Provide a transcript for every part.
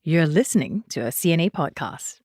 You're listening to a CNA podcast.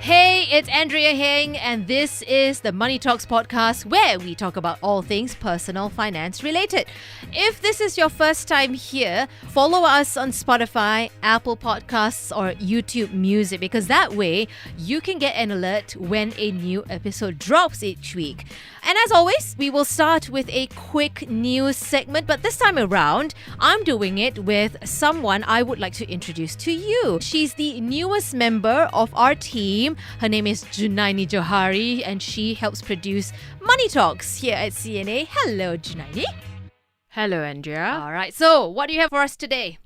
Hey, it's Andrea Heng, and this is the Money Talks podcast where we talk about all things personal finance related. If this is your first time here, follow us on Spotify, Apple Podcasts, or YouTube Music because that way you can get an alert when a new episode drops each week. And as always, we will start with a quick news segment, but this time around, I'm doing it with someone I would like to introduce to you. She's the newest member of our team. Her name is Junaini Johari, and she helps produce Money Talks here at CNA. Hello, Junaini. Hello, Andrea. All right, so what do you have for us today?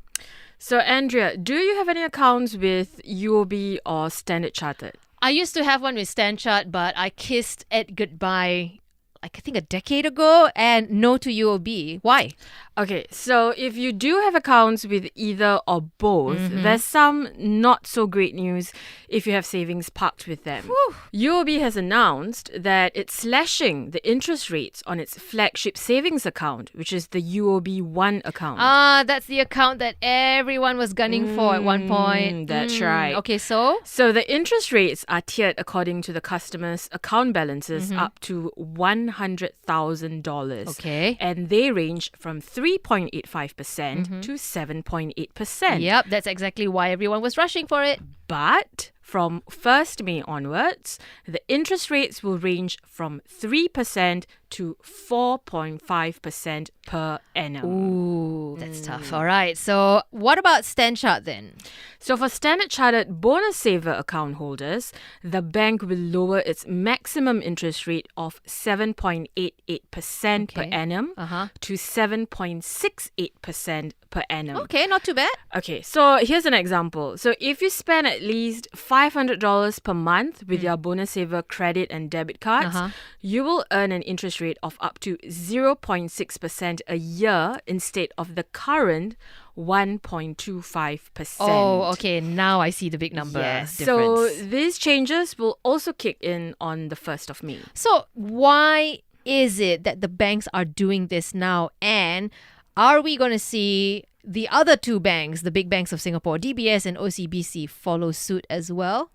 So, Andrea, do you have any accounts with UOB or Standard Chartered? I used to have one with StanChart, but I kissed it goodbye I think a decade ago, and no to UOB. Why? Okay, so if you do have accounts with either or both, there's some not so great news if you have savings parked with them. Whew. UOB has announced that it's slashing the interest rates on its flagship savings account, which is the UOB One account. That's the account that everyone was gunning for at one point. That's right. Okay, so? So the interest rates are tiered according to the customer's account balances up to $100,000. Okay. And they range from 3.85% to 7.8%. Yep, that's exactly why everyone was rushing for it. But from 1st May onwards, the interest rates will range from 3% to 4.5% per annum. Ooh, that's tough. All right, so what about StanChart then? So for Standard Chartered Bonus Saver account holders, the bank will lower its maximum interest rate of 7.88% per annum to 7.68% per annum. Okay, not too bad. Okay, so here's an example. So if you spend at least $500 per month with your Bonus Saver credit and debit cards, you will earn an interest rate of up to 0.6% a year instead of the current 1.25%. Oh, okay. Now I see the big number difference. So these changes will also kick in on the 1st of May. So why is it that the banks are doing this now? And are we going to see the other two banks, the big banks of Singapore, DBS and OCBC, follow suit as well?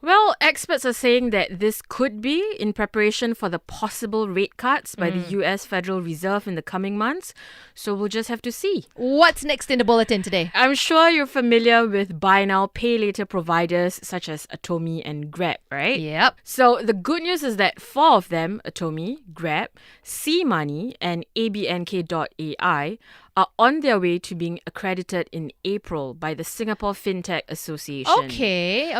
Well, experts are saying that this could be in preparation for the possible rate cuts by the US Federal Reserve in the coming months. So we'll just have to see. What's next in the bulletin today? I'm sure you're familiar with buy now, pay later providers such as Atomi and Grab, right? Yep. So the good news is that 4 of them, Atomi, Grab, C-Money and ABNK.AI, are on their way to being accredited in April by the Singapore FinTech Association. Okay.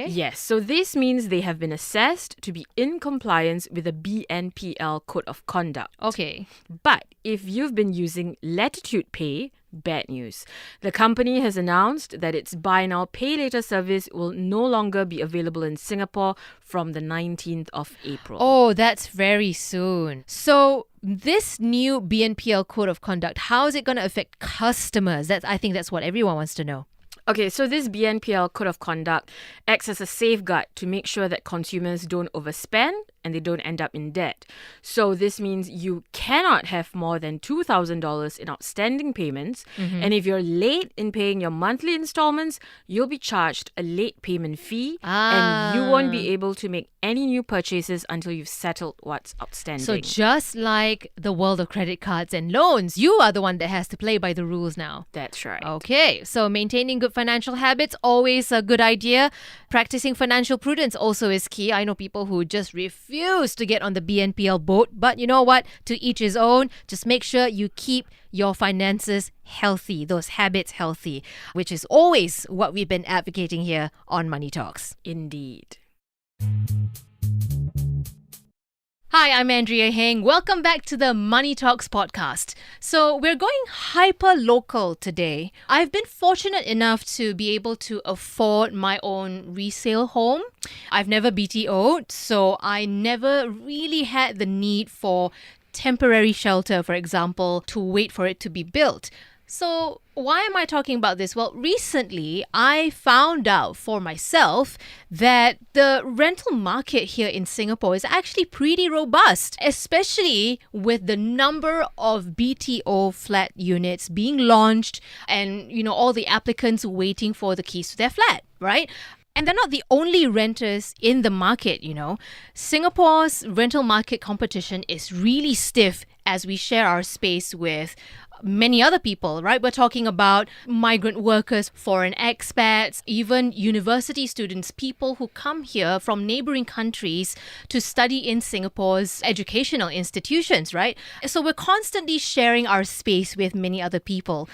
Yes, so this means they have been assessed to be in compliance with the BNPL Code of Conduct. Okay. But if you've been using Latitude Pay, bad news. The company has announced that its buy now, pay later service will no longer be available in Singapore from the 19th of April. Oh, that's very soon. So this new BNPL Code of Conduct, how is it going to affect customers? I think that's what everyone wants to know. Okay, so this BNPL Code of Conduct acts as a safeguard to make sure that consumers don't overspend and they don't end up in debt. So this means you cannot have more than $2,000 in outstanding payments. And if you're late in paying your monthly installments, you'll be charged a late payment fee and you won't be able to make any new purchases until you've settled what's outstanding. So just like the world of credit cards and loans, you are the one that has to play by the rules now. That's right. Okay, so maintaining good financial habits, always a good idea. Practicing financial prudence also is key. I know people who just refuse to get on the BNPL boat, but you know what? To each his own. Just make sure you keep your finances healthy, those habits healthy, which is always what we've been advocating here on Money Talks. Indeed. Hi, I'm Andrea Heng. Welcome back to the Money Talks podcast. So we're going hyper local today. I've been fortunate enough to be able to afford my own resale home. I've never BTO'd, so I never really had the need for temporary shelter, for example, to wait for it to be built. So, why am I talking about this? Well, recently I found out for myself that the rental market here in Singapore is actually pretty robust, especially with the number of BTO flat units being launched and, all the applicants waiting for the keys to their flat, right? And they're not the only renters in the market. Singapore's rental market competition is really stiff as we share our space with many other people, right? We're talking about migrant workers, foreign expats, even university students, people who come here from neighboring countries to study in Singapore's educational institutions, right? So we're constantly sharing our space with many other people.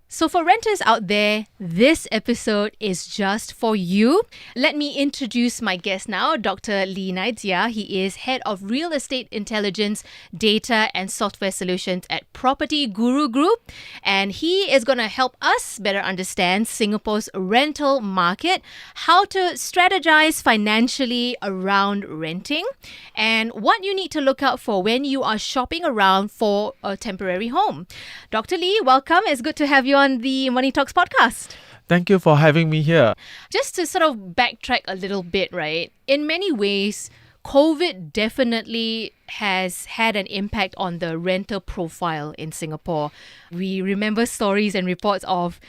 So for renters out there, this episode is just for you. Let me introduce my guest now, Dr. Lee Nai Jia. He is Head of Real Estate Intelligence, Data and Software Solutions at PropertyGuru Group. And he is going to help us better understand Singapore's rental market, how to strategize financially around renting, and what you need to look out for when you are shopping around for a temporary home. Dr. Lee, welcome. It's good to have you on the Money Talks podcast. Thank you for having me here. Just to sort of backtrack a little bit, right? In many ways, COVID definitely has had an impact on the renter profile in Singapore. We remember stories and reports of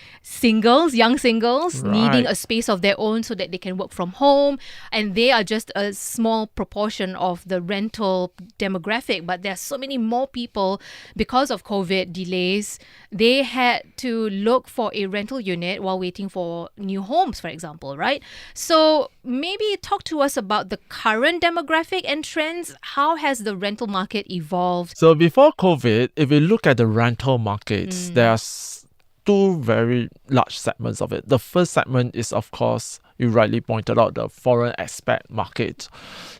young singles, needing a space of their own so that they can work from home. And they are just a small proportion of the rental demographic. But there are so many more people because of COVID delays. They had to look for a rental unit while waiting for new homes, for example, right? So maybe talk to us about the current demographic and trends. How has the rental market evolved? So before COVID, if we look at the rental markets, there are two very large segments of it. The first segment is, of course, you rightly pointed out, the foreign expat market.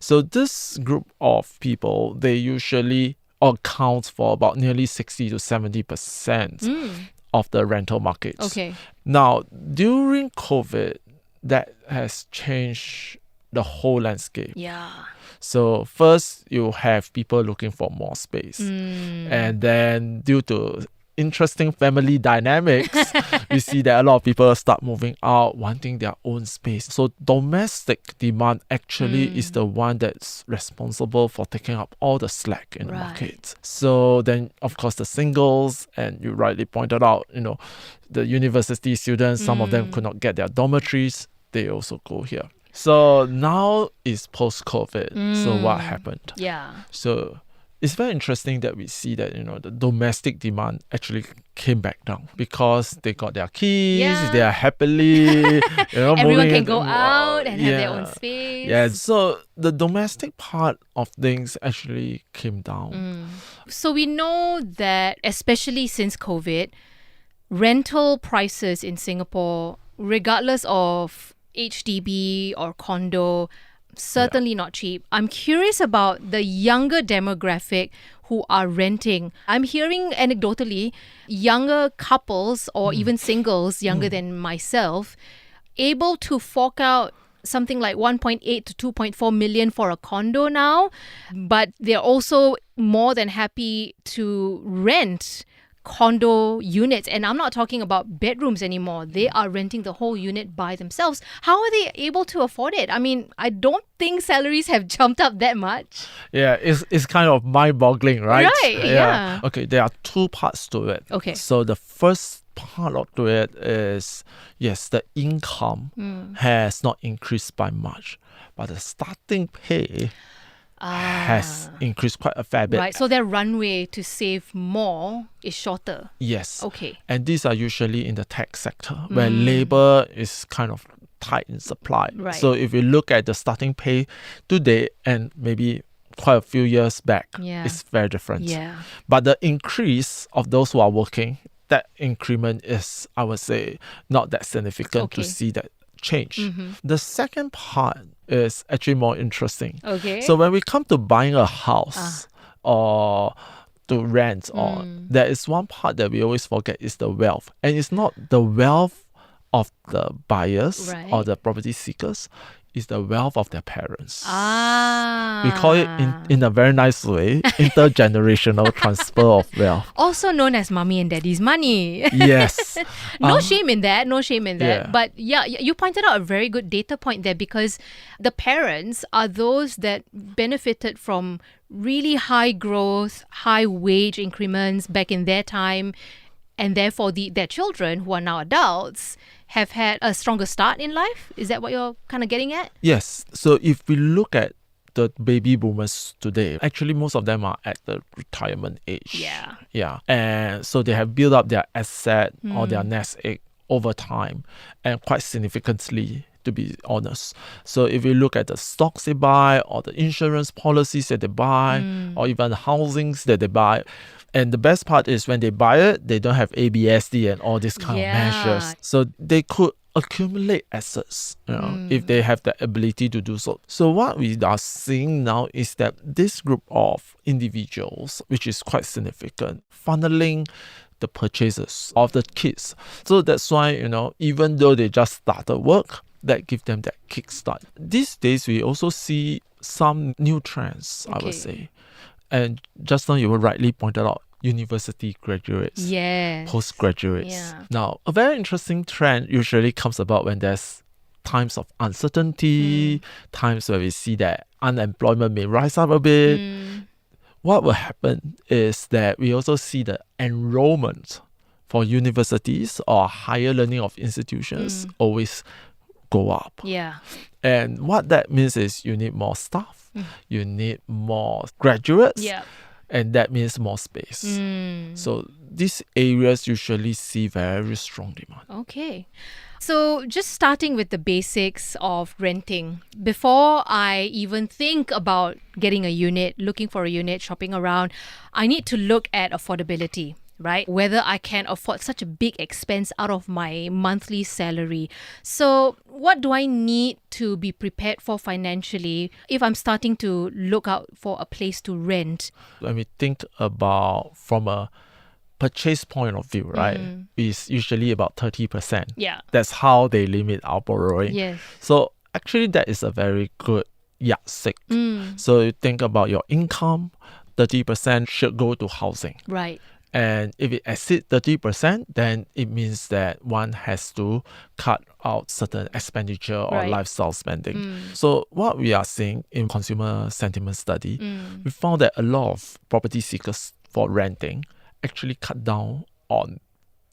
So this group of people, they usually account for about nearly 60 to 70% of the rental market. Okay. Now, during COVID, that has changed the whole landscape. Yeah. So first, you have people looking for more space. And then due to interesting family dynamics, we see that a lot of people start moving out, wanting their own space. So domestic demand actually is the one that's responsible for taking up all the slack in the market. So then, of course, the singles, and you rightly pointed out, the university students, some of them could not get their dormitories. They also go here. So now is post-COVID. So what happened? Yeah. So it's very interesting that we see that, the domestic demand actually came back down because they got their keys, they are happily, everyone can go out and have their own space. Yeah, so the domestic part of things actually came down. So we know that, especially since COVID, rental prices in Singapore, regardless of HDB or condo, certainly not cheap. I'm curious about the younger demographic who are renting. I'm hearing anecdotally younger couples or even singles younger than myself able to fork out something like 1.8 to 2.4 million for a condo now, but they're also more than happy to rent condo units. And I'm not talking about bedrooms anymore. They are renting the whole unit by themselves. How are they able to afford it? I mean, I don't think salaries have jumped up that much. Yeah, it's kind of mind-boggling, right? Right, yeah. Okay, there are two parts to it. Okay. So the first part of it is, yes, the income has not increased by much, but the starting pay has increased quite a fair bit. Right, so their runway to save more is shorter. Yes. Okay. And these are usually in the tech sector where labor is kind of tight in supply. Right. So if you look at the starting pay today and maybe quite a few years back, it's very different. Yeah. But the increase of those who are working, that increment is, I would say, not that significant to see that change. The second part is actually more interesting. Okay. So when we come to buying a house or to rent, or there is one part that we always forget is the wealth. And it's not the wealth of the buyers or the property seekers. is the wealth of their parents. Ah. We call it in a very nice way, intergenerational transfer of wealth. Also known as mommy and daddy's money. Yes. No shame in that. No shame in that. Yeah. But yeah, you pointed out a very good data point there, because the parents are those that benefited from really high growth, high wage increments back in their time. And therefore, their children, who are now adults, have had a stronger start in life? Is that what you're kind of getting at? Yes. So if we look at the baby boomers today, actually most of them are at the retirement age. Yeah. Yeah. And so they have built up their asset or their nest egg over time, and quite significantly, to be honest. So if we look at the stocks they buy, or the insurance policies that they buy, or even the housings that they buy, and the best part is when they buy it, they don't have ABSD and all these kind of measures. So they could accumulate assets, if they have the ability to do so. So what we are seeing now is that this group of individuals, which is quite significant, funneling the purchases of the kids. So that's why, even though they just started work, that give them that kickstart. These days, we also see some new trends, I would say. And just now you were rightly pointed out, university graduates, Yes. postgraduates. Yeah. Now, a very interesting trend usually comes about when there's times of uncertainty, times where we see that unemployment may rise up a bit. What will happen is that we also see the enrollment for universities or higher learning of institutions always go up. Yeah. And what that means is you need more staff, you need more graduates, Yeah. and that means more space. So these areas usually see very strong demand. Okay. So just starting with the basics of renting. Before I even think about getting a unit, looking for a unit, shopping around, I need to look at affordability, right? Whether I can afford such a big expense out of my monthly salary. So what do I need to be prepared for financially if I'm starting to look out for a place to rent? When we think about from a purchase point of view, right, is usually about 30%. Yeah. That's how they limit our borrowing. Yes. So actually that is a very good yardstick. So you think about your income, 30% should go to housing. Right. And if it exceeds 30%, then it means that one has to cut out certain expenditure or Right. lifestyle spending. So what we are seeing in consumer sentiment study, we found that a lot of property seekers for renting actually cut down on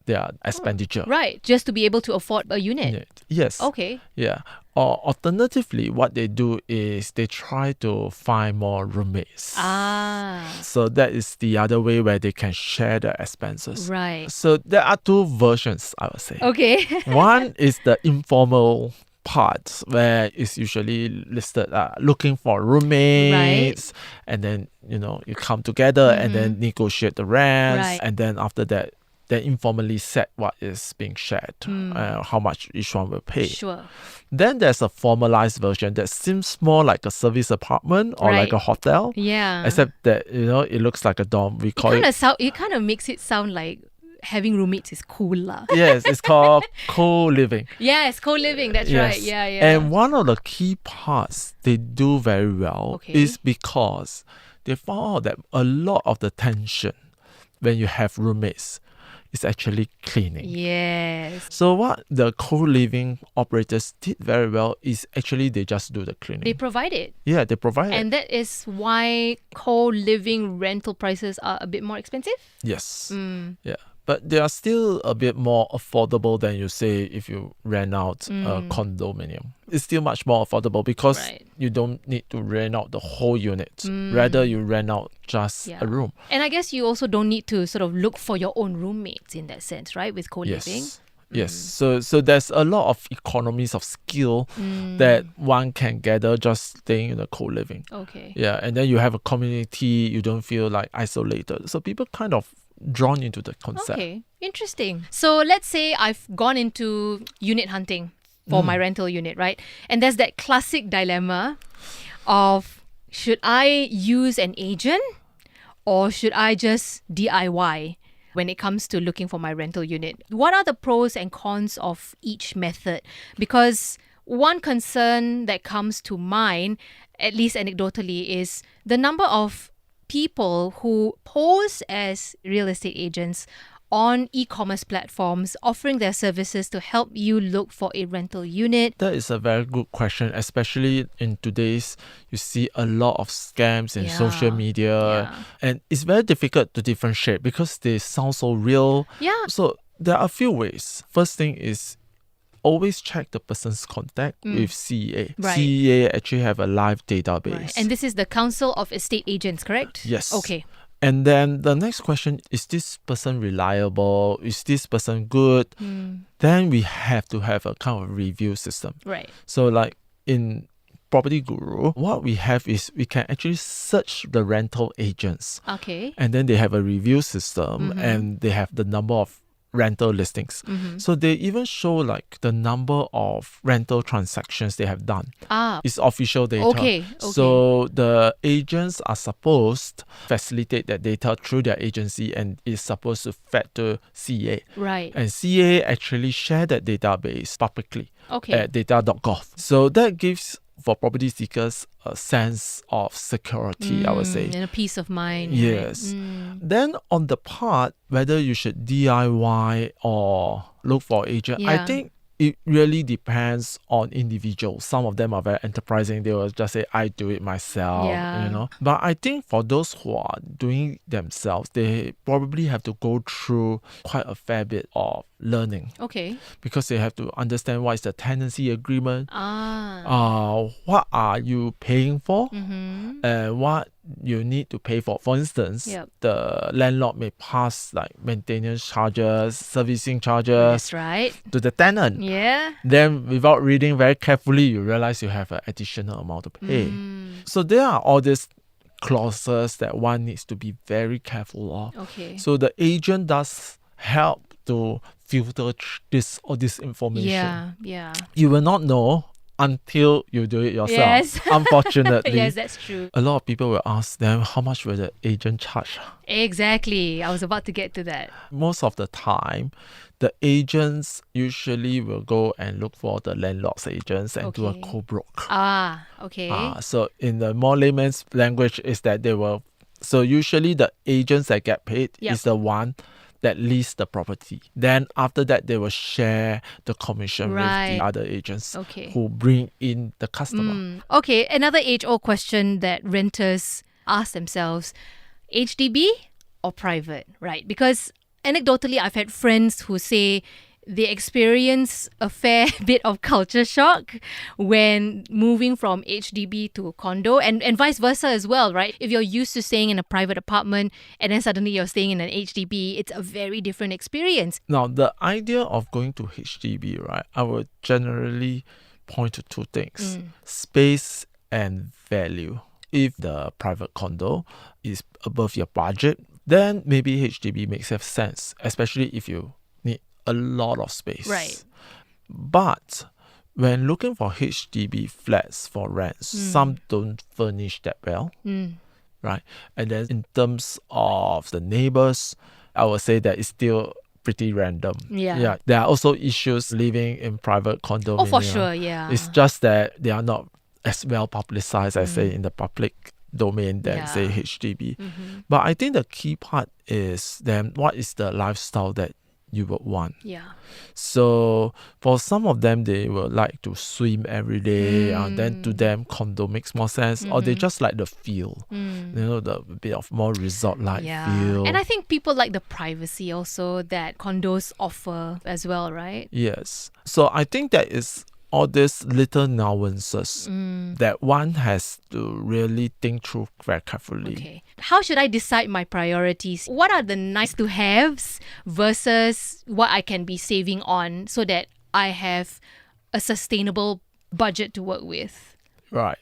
their expenditure. Right. Just to be able to afford a unit. Yes. Okay. Yeah. Or alternatively, what they do is they try to find more roommates. Ah. So that is the other way where they can share the expenses. Right. So there are two versions, I would say. Okay. One is the informal part where it's usually listed looking for roommates, and then you come together and then negotiate the rents, Right. and then after that they informally set what is being shared, how much each one will pay. Sure. Then there's a formalized version that seems more like a service apartment or like Right. a hotel, Yeah. except that it looks like a dorm. We call it. It kind of makes it sound like having roommates is cool lah. Yes, it's called co-living. Yes, co-living. That's right. Yeah, yeah. And one of the key parts they do very well is because they found out that a lot of the tension when you have roommates is actually cleaning. Yes. So what the co-living operators did very well is actually they just do the cleaning. They provide it. Yeah, they provide it. And that is why co-living rental prices are a bit more expensive? Yes. Yeah. But they are still a bit more affordable than you say if you rent out a condominium. It's still much more affordable because Right. you don't need to rent out the whole unit. Rather, you rent out just a room. And I guess you also don't need to sort of look for your own roommates in that sense, right? With co-living. Yes. So there's a lot of economies of skill that one can gather just staying in the co-living. Okay. Yeah. And then you have a community, you don't feel like isolated. So people kind of drawn into the concept. Okay, interesting. So let's say I've gone into unit hunting for my rental unit, right? And there's that classic dilemma of should I use an agent or should I just DIY when it comes to looking for my rental unit? What are the pros and cons of each method? Because one concern that comes to mind, at least anecdotally, is the number of people who pose as real estate agents on e-commerce platforms offering their services to help you look for a rental unit. That is a very good question, especially in today's, you see a lot of scams in social media. Yeah. And it's very difficult to differentiate because they sound so real. Yeah. So there are a few ways. First thing is always check the person's contact with CEA. Right. CEA actually have a live database. Right. And this is the Council of Estate Agents, correct? Yes. Okay. And then the next question, is this person reliable? Is this person good? Then we have to have a kind of review system. Right. So like in Property Guru, what we have is we can actually search the rental agents. Okay. And then they have a review system and they have the number of rental listings. So they even show like the number of rental transactions they have done. It's official data. Okay. So the agents are supposed to facilitate that data through their agency and is supposed to fed to CEA. Right. And CEA actually share that database publicly Okay. at data.gov. So that gives for property seekers a sense of security, I would say. And a peace of mind. Yes. Right? Then on the part whether you should DIY or look for agent, I Yeah. think it really depends on individuals. Some of them are very enterprising. They will just say, I do it myself, Yeah. you know. But I think for those who are doing themselves, they probably have to go through quite a fair bit of learning Okay. because they have to understand what is the tenancy agreement, Ah. what are you paying for, Mm-hmm. and what you need to pay for. For instance, Yep. the landlord may pass like maintenance charges, servicing charges That's right. to the tenant. Yeah. Then without reading very carefully, you realize you have an additional amount to pay. So there are all these clauses that one needs to be very careful of. Okay. So the agent does help to filter all this information. Yeah. You will not know until you do it yourself. Yes. Unfortunately. Yes, that's true. A lot of people will ask them, how much will the agent charge? Exactly. I was about to get to that. Most of the time, the agents usually will go and look for the landlord's agents and do a Okay. co-broke. Okay. So in the more layman's language is that they will, so usually the agents that get paid Yep. is the one that lease the property. Then after that, they will share the commission with Right. the other agents Okay. who bring in the customer. Okay, another age-old question that renters ask themselves, HDB or private, right? Because anecdotally, I've had friends who say they experience a fair bit of culture shock when moving from HDB to condo and vice versa as well, right? If you're used to staying in a private apartment and then suddenly you're staying in an HDB, it's a very different experience. Now, the idea of going to HDB, right, I would generally point to two things, space and value. If the private condo is above your budget, then maybe HDB makes sense, especially if you need a lot of space. Right. But when looking for HDB flats for rents, some don't furnish that well, right? And then in terms of the neighbors, I would say that it's still pretty random. Yeah. There are also issues living in private condominium. Oh, for sure, yeah. It's just that they are not as well publicized as say in the public domain than say Yeah. HDB. But I think the key part is then what is the lifestyle that you would want. Yeah. So for some of them, they will like to swim every day, and then to them, condo makes more sense, or they just like the feel, you know, the bit of more resort-like feel. And I think people like the privacy also that condos offer as well, right? Yes. So I think that is all these little nuances that one has to really think through very carefully. Okay. How should I decide my priorities? What are the nice to haves versus what I can be saving on so that I have a sustainable budget to work with? Right.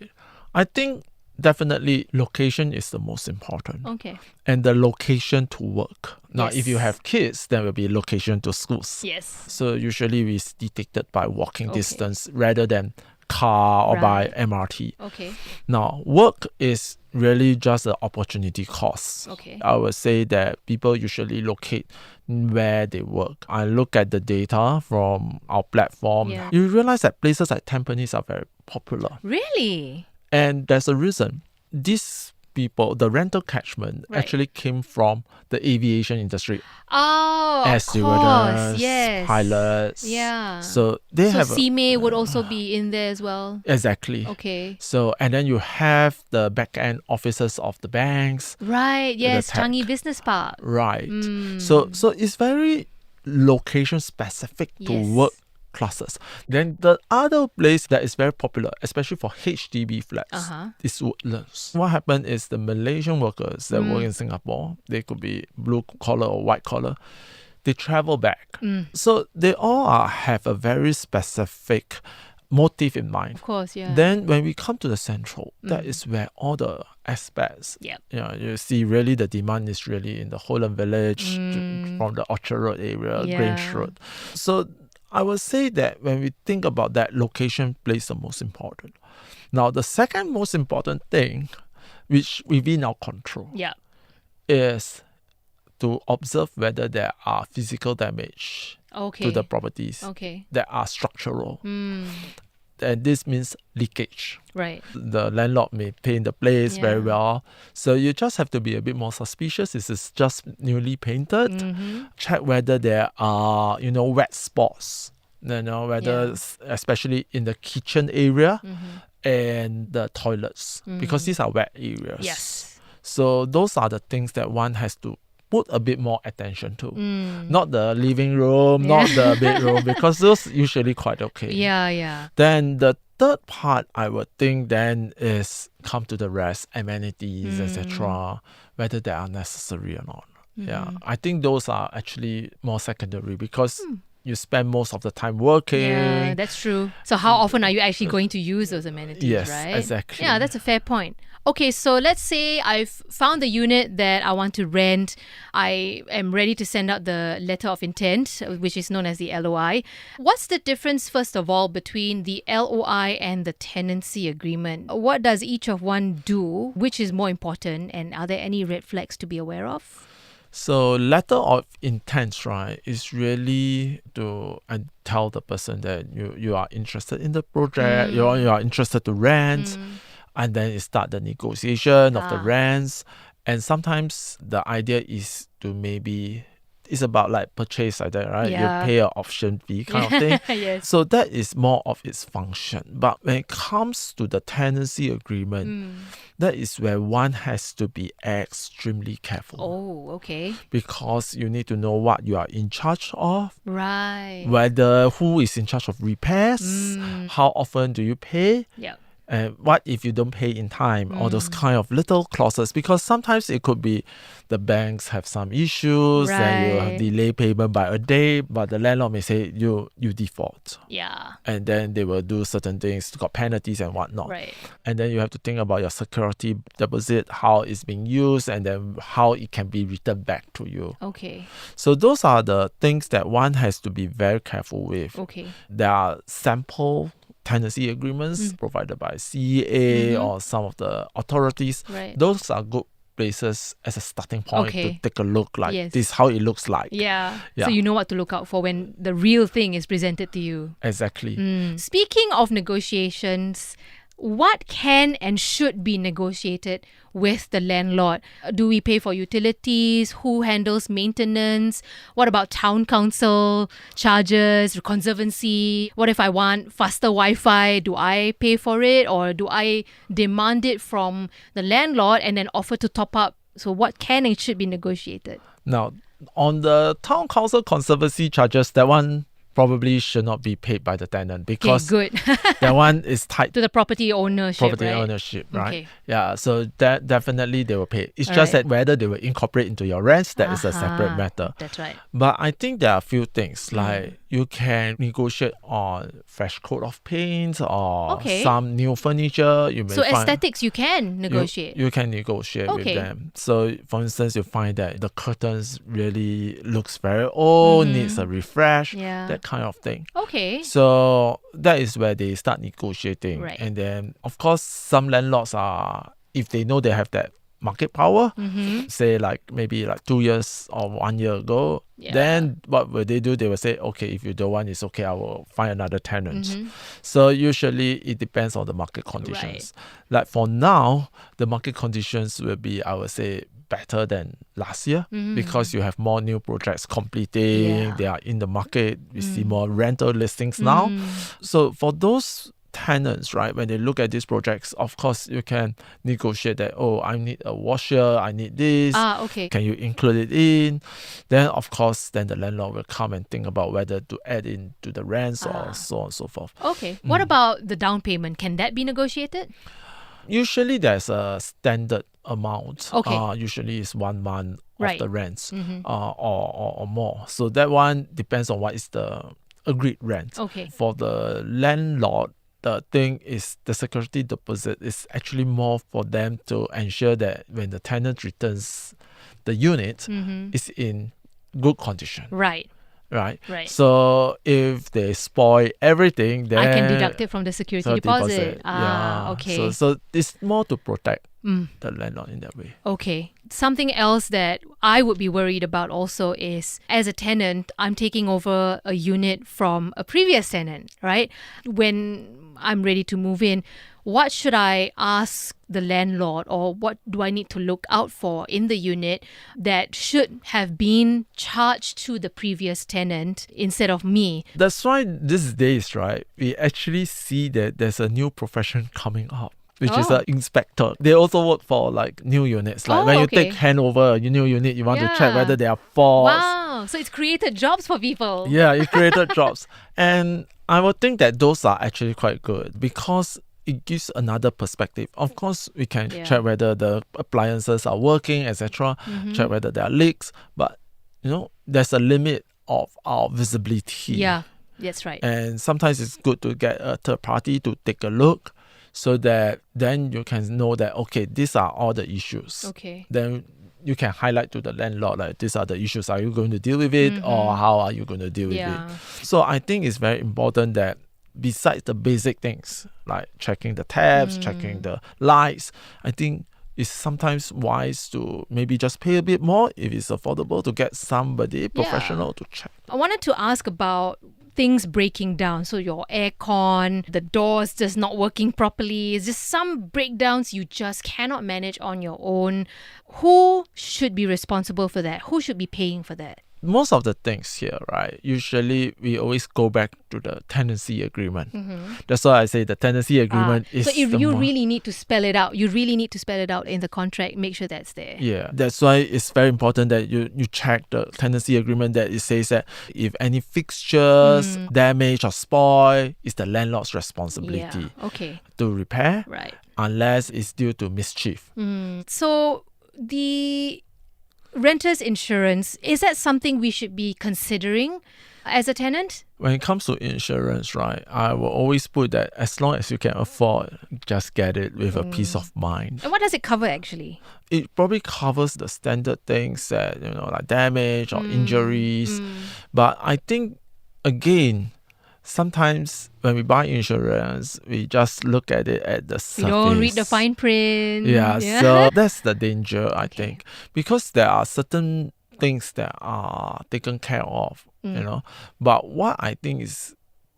I think definitely location is the most important. Okay. And the location to work. Now, if you Yes. have kids, there will be location to schools. Yes. So usually we detected by walking Okay. distance rather than car or by Right. MRT. Okay. Now, work is really just an opportunity cost. Okay. I would say that people usually locate where they work. I look at the data from our platform. Yeah. You realize that places like Tampines are very popular. Really? And there's a reason. These people, the rental catchment, Right. actually came from the aviation industry. Oh, Air of course. stewardess, Yes. pilots. Yeah. So they So have CMA would also be in there as well. exactly. Okay. So and then you have the back end officers of the banks. Right. Yes. tech. Changi Business Park. Right. Mm. So it's very location specific to Yes. work classes. Then the other place that is very popular, especially for HDB flats, Uh-huh. is Woodlands. What happened is the Malaysian workers that Mm. work in Singapore, they could be blue collar or white collar, they travel back. Mm. So they all have a very specific motive in mind. Of course. Yeah. Then when we come to the central, that Mm. is where all the aspects, Yep. you see really the demand is really in the Holland Village Mm. from the Orchard Road area, Yeah. Grange Road. So I would say that when we think about that, location plays the most important. Now the second most important thing, which within our control, Yeah. is to observe whether there are physical damage Okay. to the properties Okay. that are structural. Mm. And this means leakage. Right. The landlord may paint the place very Yeah. well. So you just have to be a bit more suspicious. This is just newly painted. Mm-hmm. Check whether there are, wet spots. Whether, Yeah. especially in the kitchen area Mm-hmm. and the toilets, because Mhm. these are wet areas. Yes. So those are the things that one has to put a bit more attention to. Mm. Not the living room, Yeah. not the bedroom, because those usually quite okay. Yeah. Yeah. Then the third part, I would think, then is come to the rest, amenities, etc., whether they are necessary or not. Yeah, Mhm. I think those are actually more secondary because you spend most of the time working. Yeah, that's true. So how often are you actually going to use those amenities, Yes, right? exactly. Yeah, that's a fair point. Okay, so let's say I've found the unit that I want to rent. I am ready to send out the letter of intent, which is known as the LOI. What's the difference, first of all, between the LOI and the tenancy agreement? What does each of one do? Which is more important? And are there any red flags to be aware of? So letter of intent, right, is really to tell the person that you are interested in the project, you are interested to rent, and then you start the negotiation of the rents. And sometimes the idea is to maybe, it's about like purchase like that, right? Yeah. You pay an option fee kind of thing. Yes. So that is more of its function. But when it comes to the tenancy agreement, that is where one has to be extremely careful. Oh, okay. Because you need to know what you are in charge of, Right. whether who is in charge of repairs, how often do you pay, Yeah. and what if you don't pay in time, all those kind of little clauses. Because sometimes it could be the banks have some issues and you Right. have delay payment by a day, but the landlord may say you default. Yeah. And then they will do certain things, got penalties and whatnot. Right. And then you have to think about your security deposit, how it's being used, and then how it can be returned back to you. Okay. So those are the things that one has to be very careful with. Okay. There are sample tenancy agreements provided by CEA or some of the authorities. Right. Those are good places as a starting point Okay. to take a look, like Yes. this is how it looks like. Yeah. Yeah. So you know what to look out for when the real thing is presented to you. Exactly. Speaking of negotiations, what can and should be negotiated with the landlord? Do we pay for utilities? Who handles maintenance? What about town council charges, conservancy? What if I want faster Wi-Fi? Do I pay for it, or do I demand it from the landlord and then offer to top up? So what can and should be negotiated? Now, on the town council conservancy charges, that one probably should not be paid by the tenant Okay, because good. that one is tied To the property ownership, property right? ownership, right? Okay. Yeah, so that definitely they will pay. It's All just right. that whether they will incorporate into your rents, that is a separate Aha, matter. That's right. But I think there are a few things like you can negotiate on fresh coat of paint or Okay. some new furniture. You may So find aesthetics you can negotiate. You can negotiate Okay. with them. So, for instance, you find that the curtains really looks very old, needs a refresh. Yeah. That that kind of thing. Okay. So that is where they start negotiating. Right. And then, of course, some landlords are, if they know they have that market power, say like maybe like 2 years or 1 year ago, Yeah. then what will they do? They will say, okay, if you don't want, it's okay, I will find another tenant. So usually it depends on the market conditions. Like for now, the market conditions will be, I would say, better than last year because you have more new projects completing, they are in the market, we see more rental listings now. So for those tenants, right, when they look at these projects, of course you can negotiate that, oh, I need a washer, I need this, Okay. can you include it in? Then of course then the landlord will come and think about whether to add in to the rents or so on and so forth. Okay. What about the down payment? Can that be negotiated? Usually there's a standard amount. Okay. Usually it's 1 month Right. of the rents or more. So that one depends on what is the agreed rent. Okay. For the landlord, the thing is the security deposit is actually more for them to ensure that when the tenant returns the unit, it's in good condition. Right. Right. Right. So if they spoil everything, then I can deduct it from the security deposit. Okay. So it's more to protect the landlord in that way. Okay. Something else that I would be worried about also is, as a tenant, I'm taking over a unit from a previous tenant, right? When I'm ready to move in, what should I ask the landlord, or what do I need to look out for in the unit that should have been charged to the previous tenant instead of me? That's why these days, right, we actually see that there's a new profession coming up, which is an inspector. They also work for like new units. Like when you take handover a new unit, you want to check whether there are faults. Wow. So it's created jobs for people. Yeah, it created jobs. And I would think that those are actually quite good because it gives another perspective. Of course, we can check whether the appliances are working, etc. Check whether there are leaks. But, there's a limit of our visibility. Yeah, that's right. And sometimes it's good to get a third party to take a look so that then you can know that, okay, these are all the issues. Okay. Then you can highlight to the landlord, like, these are the issues. Are you going to deal with it or how are you going to deal with it? So I think it's very important that besides the basic things like checking the taps, checking the lights, I think it's sometimes wise to maybe just pay a bit more if it's affordable to get somebody professional to check. I wanted to ask about things breaking down. So your aircon, the doors just not working properly. Is just some breakdowns you just cannot manage on your own. Who should be responsible for that? Who should be paying for that? Most of the things here, right, usually we always go back to the tenancy agreement. That's why I say the tenancy agreement is so if you really need to spell it out, you really need to spell it out in the contract, make sure that's there. Yeah, that's why it's very important that you check the tenancy agreement, that it says that if any fixtures damage or spoil, it's the landlord's responsibility to repair, right, unless it's due to mischief. So the renter's insurance, is that something we should be considering as a tenant? When it comes to insurance, right, I will always put that as long as you can afford, just get it with a peace of mind. And what does it cover actually? It probably covers the standard things that, like damage or injuries. But I think, again, sometimes when we buy insurance, we just look at it at the surface. You don't read the fine print. Yeah, so that's the danger, I think. Because there are certain things that are taken care of, But what I think is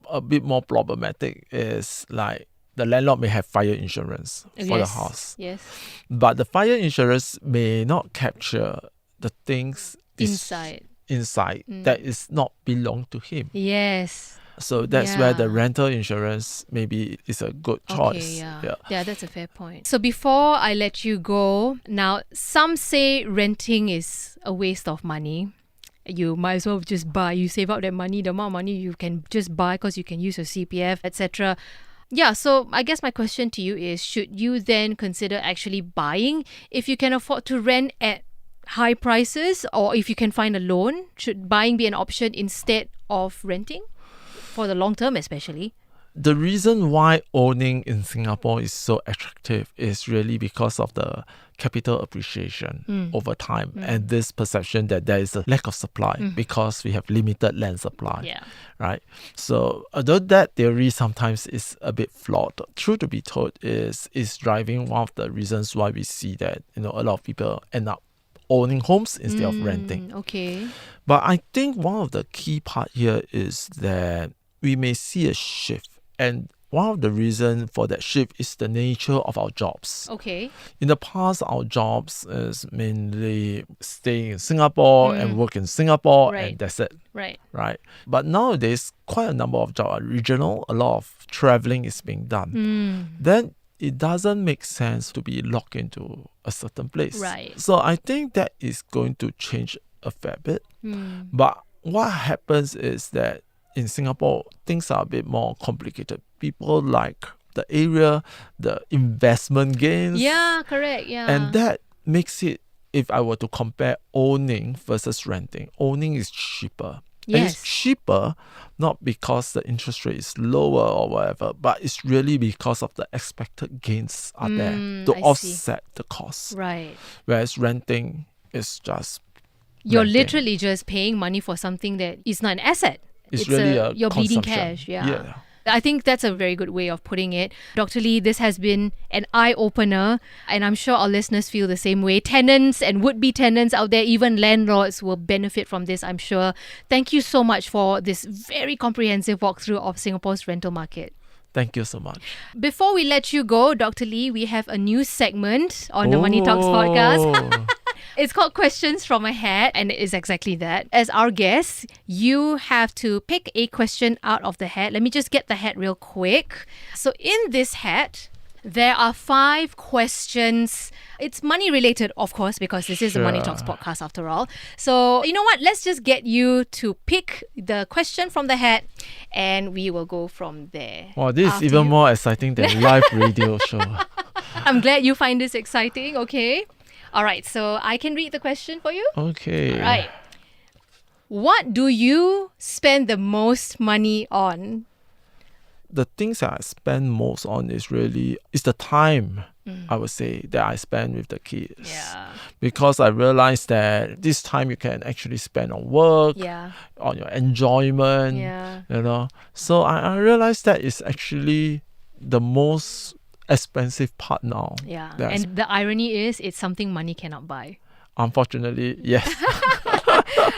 a bit more problematic is like the landlord may have fire insurance for the house. Yes. But the fire insurance may not capture the things inside that is not belong to him. Yes. So that's where the rental insurance maybe is a good choice. Yeah, that's a fair point. So before I let you go, now some say renting is a waste of money. You might as well just buy. You save up that money, the amount of money you can just buy because you can use your CPF, etc. Yeah, so I guess my question to you is, should you then consider actually buying if you can afford to rent at high prices, or if you can find a loan? Should buying be an option instead of renting? For the long term especially? the reason why owning in Singapore is so attractive is really because of the capital appreciation over time and this perception that there is a lack of supply because we have limited land supply. Yeah. Right? So although that theory sometimes is a bit flawed, truth to be told is driving one of the reasons why we see that, a lot of people end up owning homes instead of renting. Okay. But I think one of the key part here is that we may see a shift. And one of the reasons for that shift is the nature of our jobs. Okay. In the past, our jobs is mainly staying in Singapore and work in Singapore, Right. and that's it. Right. Right. But nowadays, quite a number of jobs are regional. A lot of traveling is being done. Then it doesn't make sense to be locked into a certain place. Right. So I think that is going to change a fair bit. But what happens is that in Singapore, things are a bit more complicated. People like the area, the investment gains. Yeah, correct. Yeah. And that makes it, if I were to compare owning versus renting, owning is cheaper. And Yes. it's cheaper not because the interest rate is lower or whatever, but it's really because of the expected gains are there to I see. offset the costs. Right. Whereas renting is just You're renting. literally just paying money for something that is not an asset. It's really a you're bleeding consumption. cash. Yeah. I think that's a very good way of putting it. Dr. Lee, this has been an eye-opener, and I'm sure our listeners feel the same way. Tenants and would-be tenants out there, even landlords, will benefit from this, I'm sure. Thank you so much for this very comprehensive walkthrough of Singapore's rental market. Thank you so much. Before we let you go, Dr. Lee, we have a new segment on the Money Talks podcast. It's called Questions from a Hat, and it is exactly that. As our guest, you have to pick a question out of the hat. Let me just get the hat real quick. So in this hat, there are 5 questions. It's money related, of course, because this is a Money Talks podcast after all. So, you know what? Let's just get you to pick the question from the hat and we will go from there. Wow, this is After even you- more exciting than live radio show. I'm glad you find this exciting. Okay. All right. So I can read the question for you. Okay. All right. What do you spend the most money on? The things that I spend most on is the time, I would say, that I spend with the kids. Yeah. Because I realized that this time you can actually spend on work, Yeah. on your enjoyment, Yeah. So I realized that is actually the most expensive part now. Yeah. that I And the irony is, it's something money cannot buy. Unfortunately, yes.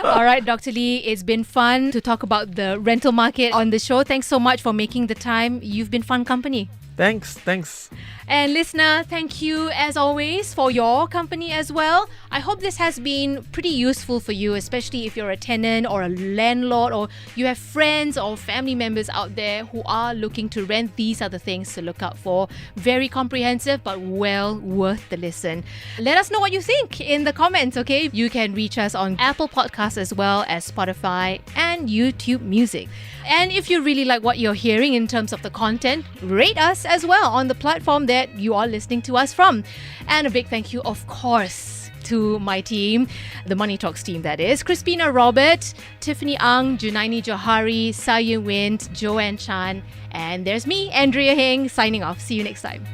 All right, Dr. Lee, it's been fun to talk about the rental market on the show. Thanks so much for making the time. You've been fun company. Thanks. And listener, thank you as always for your company as well. I hope this has been pretty useful for you, especially if you're a tenant or a landlord or you have friends or family members out there who are looking to rent. These are the things to look out for. Very comprehensive, but well worth the listen. Let us know what you think in the comments, okay? You can reach us on Apple Podcasts as well as Spotify and YouTube Music. And if you really like what you're hearing in terms of the content, rate us as well on the platform that you are listening to us from. And a big thank you, of course, to my team, the Money Talks team that is, Crispina Robert, Tiffany Ang, Junaini Johari, Sayu Wind, Joanne Chan, and there's me, Andrea Heng, signing off. See you next time.